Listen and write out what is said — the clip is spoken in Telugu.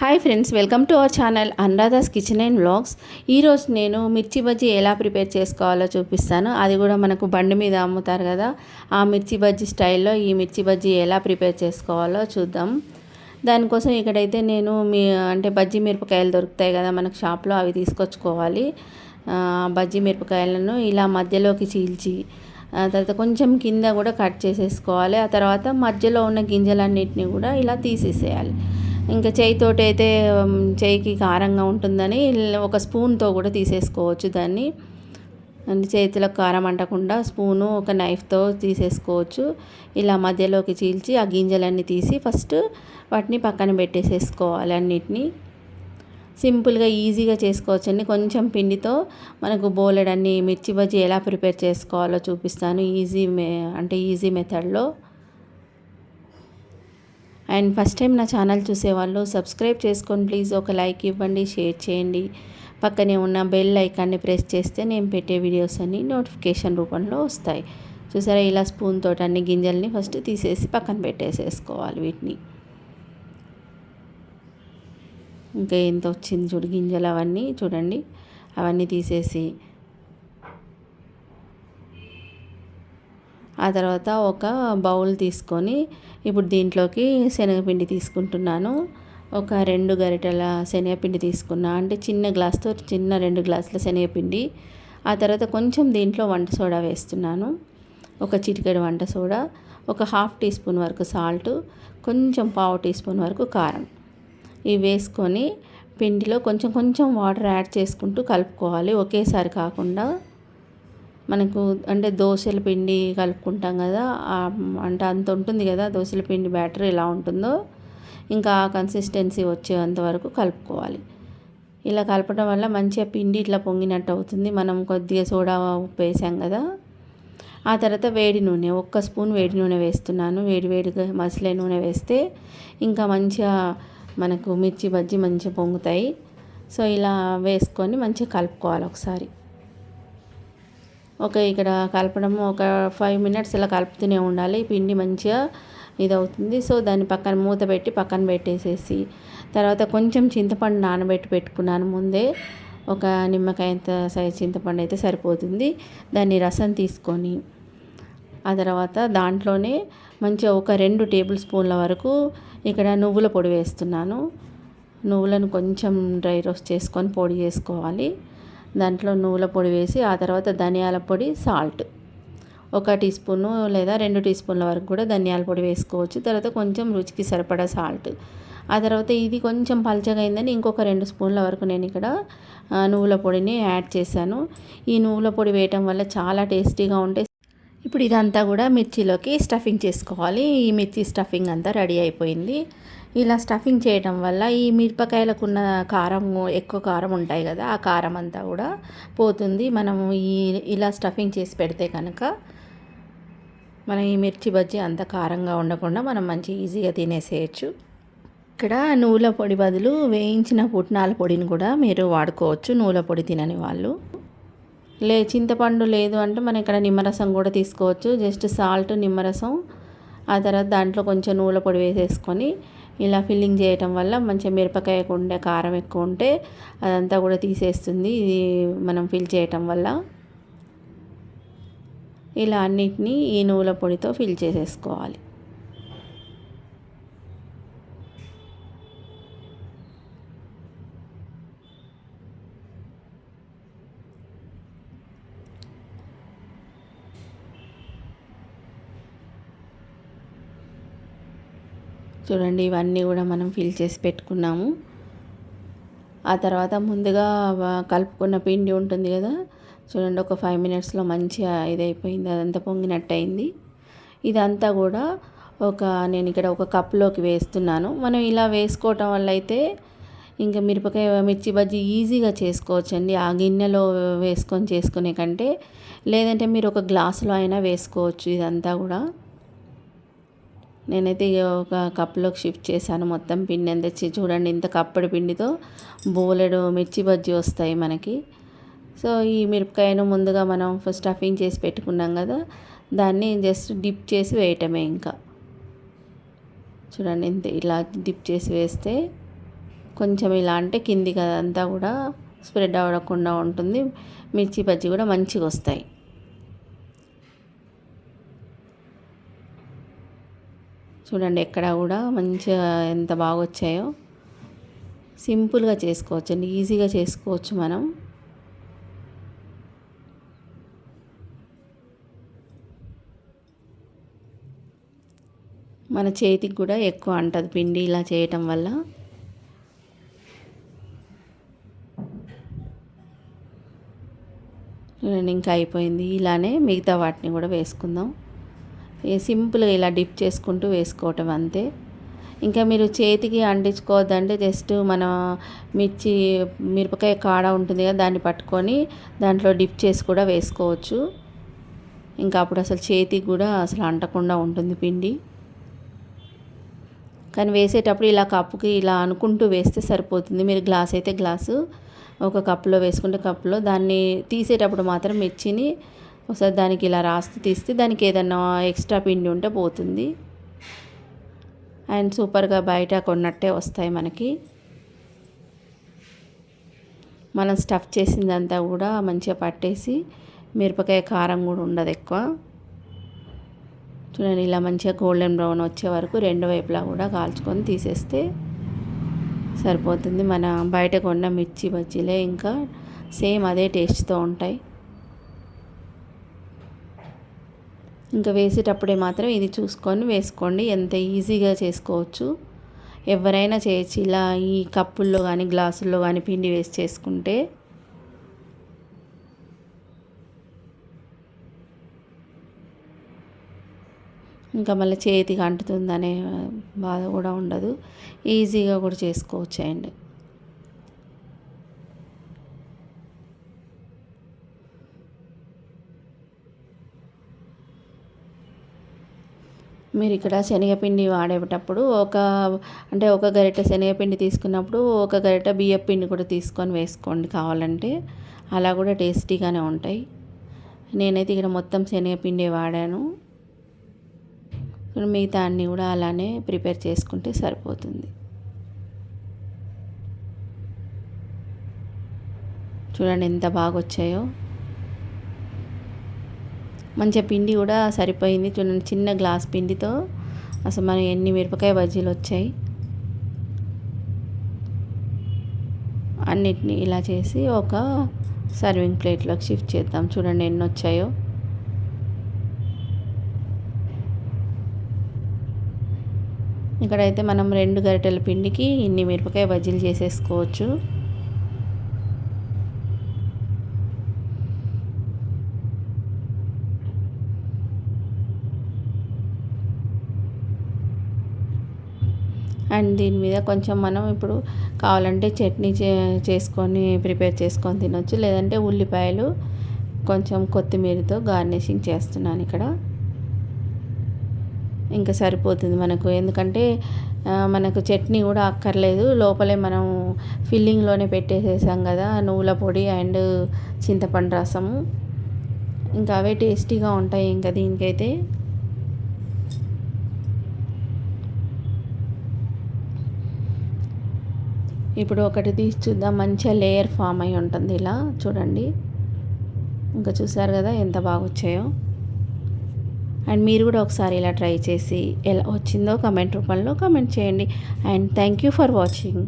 Hi friends, welcome to our channel Anuradha's kitchen and vlogs. ఈరోజు నేను మిర్చి బజ్జీ ఎలా ప్రిపేర్ చేసుకోవాలో చూపిస్తాను. అది కూడా మనకు బండి మీద అమ్ముతారు కదా, ఆ మిర్చి బజ్జీ స్టైల్లో ఈ మిర్చి బజ్జీ ఎలా ప్రిపేర్ చేసుకోవాలో చూద్దాం. దానికోసం ఇక్కడైతే నేను బజ్జీ మిరపకాయలు దొరుకుతాయి కదా మనకు షాప్లో, అవి తీసుకొచ్చుకోవాలి. బజ్జీ మిరపకాయలను ఇలా మధ్యలోకి చీల్చి తర్వాత కొంచెం కింద కూడా కట్ చేసేసుకోవాలి. ఆ తర్వాత మధ్యలో ఉన్న గింజలన్నిటిని కూడా ఇలా తీసేసేయాలి. ఇంకా చేయితోటి అయితే చేయికి కారంగా ఉంటుందని ఒక స్పూన్తో కూడా తీసేసుకోవచ్చు దాన్ని. చేతులకు కారం అంటకుండా స్పూను ఒక నైఫ్తో తీసేసుకోవచ్చు. ఇలా మధ్యలోకి చీల్చి ఆ గింజలన్నీ తీసి ఫస్ట్ వాటిని పక్కన పెట్టేసేసుకోవాలి. అన్నిటినీ సింపుల్గా ఈజీగా చేసుకోవచ్చండి. కొంచెం పిండితో మనకు బోలెడన్ని మిర్చి బజ్జీ ఎలా ప్రిపేర్ చేసుకోవాలో చూపిస్తాను ఈజీ మెథడ్లో. అండ్ ఫస్ట్ టైం నా ఛానల్ చూసేవాళ్ళు సబ్స్క్రైబ్ చేసుకొని ప్లీజ్ ఒక లైక్ ఇవ్వండి, షేర్ చేయండి. పక్కనే ఉన్న బెల్ ఐకాన్ని ప్రెస్ చేస్తే నేను పెట్టే వీడియోస్ అన్నీ నోటిఫికేషన్ రూపంలో వస్తాయి. చూసారా, ఇలా స్పూన్ తోటి అన్ని గింజల్ని ఫస్ట్ తీసేసి పక్కన పెట్టేసేసుకోవాలి. వీటిని ఇంకా ఎంత వచ్చింది చూడు గింజలు, అవన్నీ చూడండి, అవన్నీ తీసేసి ఆ తర్వాత ఒక బౌల్ తీసుకొని ఇప్పుడు దీంట్లోకి శనగపిండి తీసుకుంటున్నాను. ఒక 2 గరిటెల శనగపిండి తీసుకున్నా, అంటే చిన్న గ్లాస్తో 2 గ్లాసుల శనగపిండి. ఆ తర్వాత కొంచెం దీంట్లో వంట సోడా వేస్తున్నాను, ఒక చిటికెడు వంట సోడా, ఒక 1/2 టీ స్పూన్ వరకు సాల్ట్, కొంచెం 1/2 టీ స్పూన్ వరకు కారం. ఇవి వేసుకొని పిండిలో కొంచెం కొంచెం వాటర్ యాడ్ చేసుకుంటూ కలుపుకోవాలి, ఒకేసారి కాకుండా. మనకు దోశల పిండి కలుపుకుంటాం కదా, అంత ఉంటుంది కదా దోశల పిండి బ్యాటర్ ఎలా ఉంటుందో, ఇంకా ఆ కన్సిస్టెన్సీ వచ్చేంత వరకు కలుపుకోవాలి. ఇలా కలపడం వల్ల మంచిగా పిండి ఇట్లా పొంగినట్టు అవుతుంది. మనం కొద్దిగా సోడా ఉప్పు వేసాం కదా. ఆ తర్వాత వేడి నూనె, 1 స్పూన్ వేడి నూనె వేస్తున్నాను. వేడిగా మసిలే నూనె వేస్తే ఇంకా మంచిగా మనకు మిర్చి బజ్జీ మంచిగా పొంగుతాయి. సో ఇలా వేసుకొని మంచిగా కలుపుకోవాలి ఒకసారి. ఇక్కడ కలపడం ఒక 5 మినిట్స్ ఇలా కలుపుతూనే ఉండాలి. పిండి మంచిగా ఇదవుతుంది. సో దాన్ని పక్కన మూత పెట్టి పక్కన పెట్టేసేసి తర్వాత కొంచెం చింతపండు నానబెట్టి పెట్టుకున్నాను ముందే. ఒక నిమ్మకాయంత సైజ్ చింతపండు అయితే సరిపోతుంది. దాన్ని రసం తీసుకొని ఆ తర్వాత దాంట్లోనే మంచిగా ఒక 2 టేబుల్ స్పూన్ల వరకు ఇక్కడ నువ్వుల పొడి వేస్తున్నాను. నువ్వులను కొంచెం డ్రై రోస్ట్ చేసుకొని పొడి చేసుకోవాలి. దాంట్లో నువ్వుల పొడి వేసి ఆ తర్వాత ధనియాల పొడి, సాల్ట్ 1 టీ స్పూను లేదా 2 టీ స్పూన్ల వరకు కూడా ధనియాల పొడి వేసుకోవచ్చు. తర్వాత కొంచెం రుచికి సరిపడా సాల్ట్. ఆ తర్వాత ఇది కొంచెం పలచగా అయిందని ఇంకొక 2 స్పూన్ల వరకు నేను ఇక్కడ నువ్వుల పొడిని యాడ్ చేశాను. ఈ నువ్వుల పొడి వేయటం వల్ల చాలా టేస్టీగా ఉంటాయి. ఇప్పుడు ఇదంతా కూడా మిర్చిలోకి స్టఫింగ్ చేసుకోవాలి. ఈ మిర్చి స్టఫింగ్ అంతా రెడీ అయిపోయింది. ఇలా స్టఫింగ్ చేయడం వల్ల ఈ మిరపకాయలకు ఉన్న కారం, ఎక్కువ కారం ఉంటాయి కదా, ఆ కారం అంతా కూడా పోతుంది. మనము ఇలా స్టఫింగ్ చేసి పెడితే కనుక మనం ఈ మిర్చి బజ్జీ అంత కారంగా ఉండకుండా మనం మంచి ఈజీగా తినేసేయచ్చు. ఇక్కడ నువ్వుల పొడి బదులు వేయించిన పుట్నాల పొడిని కూడా మీరు వాడుకోవచ్చు, నువ్వుల పొడి తినని వాళ్ళు. చింతపండు లేదు అంటే మనం ఇక్కడ నిమ్మరసం కూడా తీసుకోవచ్చు. జస్ట్ సాల్ట్, నిమ్మరసం, ఆ తర్వాత దాంట్లో కొంచెం నువ్వుల పొడి వేసేసుకొని ఇలా ఫిల్లింగ్ చేయటం వల్ల మంచిగా మిరపకాయకు ఉండే కారం ఎక్కువ ఉంటే అదంతా కూడా తీసేస్తుంది ఇది మనం ఫిల్ చేయటం వల్ల. ఇలా అన్నిటినీ ఈ నువ్వుల పొడితో ఫిల్ చేసేసుకోవాలి. చూడండి, ఇవన్నీ కూడా మనం ఫిల్ చేసి పెట్టుకున్నాము. ఆ తర్వాత ముందుగా కలుపుకున్న పిండి ఉంటుంది కదా, చూడండి ఒక 5 మినిట్స్లో మంచిగా ఇదైపోయింది, అదంతా పొంగినట్టు అయింది. ఇదంతా కూడా నేను ఇక్కడ ఒక కప్లోకి వేస్తున్నాను. మనం ఇలా వేసుకోవటం వల్ల అయితే ఇంకా మిర్చి బజ్జీ ఈజీగా చేసుకోవచ్చండి. ఆ గిన్నెలో వేసుకొని చేసుకునే కంటే, లేదంటే మీరు ఒక గ్లాసులో అయినా వేసుకోవచ్చు. ఇదంతా కూడా నేనైతే ఒక కప్లోకి షిఫ్ట్ చేశాను. మొత్తం పిండి ఎంత చూడండి, ఇంత కప్పడి పిండితో బోలెడు మిర్చి బజ్జీ వస్తాయి మనకి. సో ఈ మిరపకాయను ముందుగా మనం స్టఫింగ్ చేసి పెట్టుకున్నాం కదా, దాన్ని జస్ట్ డిప్ చేసి వేయటమే. ఇంకా చూడండి, ఇంత ఇలా డిప్ చేసి వేస్తే కొంచెం ఇలా అంటే కిందికి అదంతా కూడా స్ప్రెడ్ అవ్వకుండా ఉంటుంది. మిర్చి బజ్జీ కూడా మంచిగా వస్తాయి. చూడండి ఎక్కడ కూడా మంచిగా ఎంత బాగా వచ్చాయో. సింపుల్గా చేసుకోవచ్చు అండి, ఈజీగా చేసుకోవచ్చు మనం. మన చేతికి కూడా ఎక్కువ అంటది పిండి ఇలా చేయటం వల్ల. చూడండి ఇంకా అయిపోయింది. ఇలానే మిగతా వాటిని కూడా వేసుకుందాం. సింపుల్గా ఇలా డిప్ చేసుకుంటూ వేసుకోవటం అంతే. ఇంకా మీరు చేతికి అంటించుకోవద్దంటే జస్ట్ మన మిరపకాయ కాడ ఉంటుంది కదా, దాన్ని పట్టుకొని దాంట్లో డిప్ చేసి కూడా వేసుకోవచ్చు. ఇంకా అప్పుడు అసలు చేతికి కూడా అసలు అంటకుండా ఉంటుంది పిండి. కానీ వేసేటప్పుడు ఇలా కప్పుకి ఇలా అనుకుంటూ వేస్తే సరిపోతుంది. మీరు గ్లాస్ అయితే గ్లాసు, ఒక కప్పులో వేసుకుంటే కప్పులో, దాన్ని తీసేటప్పుడు మాత్రం మిర్చిని ఒకసారి దానికి ఇలా రాస్తూ తీస్తే దానికి ఏదన్నా ఎక్స్ట్రా పిండి ఉంటే పోతుంది. అండ్ సూపర్గా బయట కొన్నట్టే వస్తాయి మనకి. మనం స్టఫ్ చేసిందంతా కూడా మంచిగా పట్టేసి మిరపకాయ కారం కూడా ఉండదు ఎక్కువ. చూడండి ఇలా మంచిగా గోల్డెన్ బ్రౌన్ వచ్చే వరకు రెండు వైపులా కూడా కాల్చుకొని తీసేస్తే సరిపోతుంది. మన బయట కొన్న మిర్చి బజ్జీలే ఇంకా సేమ్ అదే టేస్ట్తో ఉంటాయి. ఇంకా వేసేటప్పుడే మాత్రం ఇది చూసుకొని వేసుకోండి. ఎంత ఈజీగా చేసుకోవచ్చు, ఎవరైనా చేయొచ్చు. ఇలా ఈ కప్పుల్లో కానీ గ్లాసుల్లో కానీ పిండి వేసి చేసుకుంటే. ఇంకా మళ్ళీ చేతికి అంటుతుందనే బాధ కూడా ఉండదు. ఈజీగా కూడా చేసుకోవచ్చు. అండ్ మీరు ఇక్కడ శనగపిండి వాడేటప్పుడు ఒక గరిటె శనగపిండి తీసుకున్నప్పుడు ఒక గరిటె బియ్యం పిండి కూడా తీసుకొని వేసుకోండి కావాలంటే. అలా కూడా టేస్టీగానే ఉంటాయి. నేనైతే ఇక్కడ మొత్తం శనగపిండి వాడాను. మిగతా అన్నీ కూడా అలానే ప్రిపేర్ చేసుకుంటే సరిపోతుంది. చూడండి ఎంత బాగా వచ్చాయో. మంచిగా పిండి కూడా సరిపోయింది. చూడండి చిన్న గ్లాస్ పిండితో అసలు మనం ఎన్ని మిరపకాయ బజ్జీలు వచ్చాయి. అన్నిటినీ ఇలా చేసి ఒక సర్వింగ్ ప్లేట్లోకి షిఫ్ట్ చేద్దాం. చూడండి ఎన్ని వచ్చాయో. ఇక్కడైతే మనం 2 గరిటెల పిండికి ఇన్ని మిరపకాయ బజ్జీలు చేసేసుకోవచ్చు. అండ్ దీని మీద కొంచెం మనం ఇప్పుడు కావాలంటే చట్నీ చేసుకొని ప్రిపేర్ చేసుకొని తినొచ్చు. లేదంటే ఉల్లిపాయలు కొంచెం కొత్తిమీరతో గార్నిషింగ్ చేస్తున్నాను ఇక్కడ. ఇంకా సరిపోతుంది మనకు. ఎందుకంటే మనకు చట్నీ కూడా అక్కర్లేదు. లోపలే మనం ఫిల్లింగ్లోనే పెట్టేసేసాం కదా, నువ్వుల పొడి అండ్ చింతపండు రసము. ఇంకా అవే టేస్టీగా ఉంటాయి. ఇంకా దీనికైతే ఇప్పుడు ఒకటి తీసి చూద్దాం. మంచిగా లేయర్ ఫామ్ అయి ఉంటుంది ఇలా. చూడండి ఇంకా చూసారు కదా ఎంత బాగా వచ్చాయో. అండ్ మీరు కూడా ఒకసారి ఇలా ట్రై చేసి ఎలా వచ్చిందో కమెంట్ రూపంలో కమెంట్ చేయండి. And thank you for watching.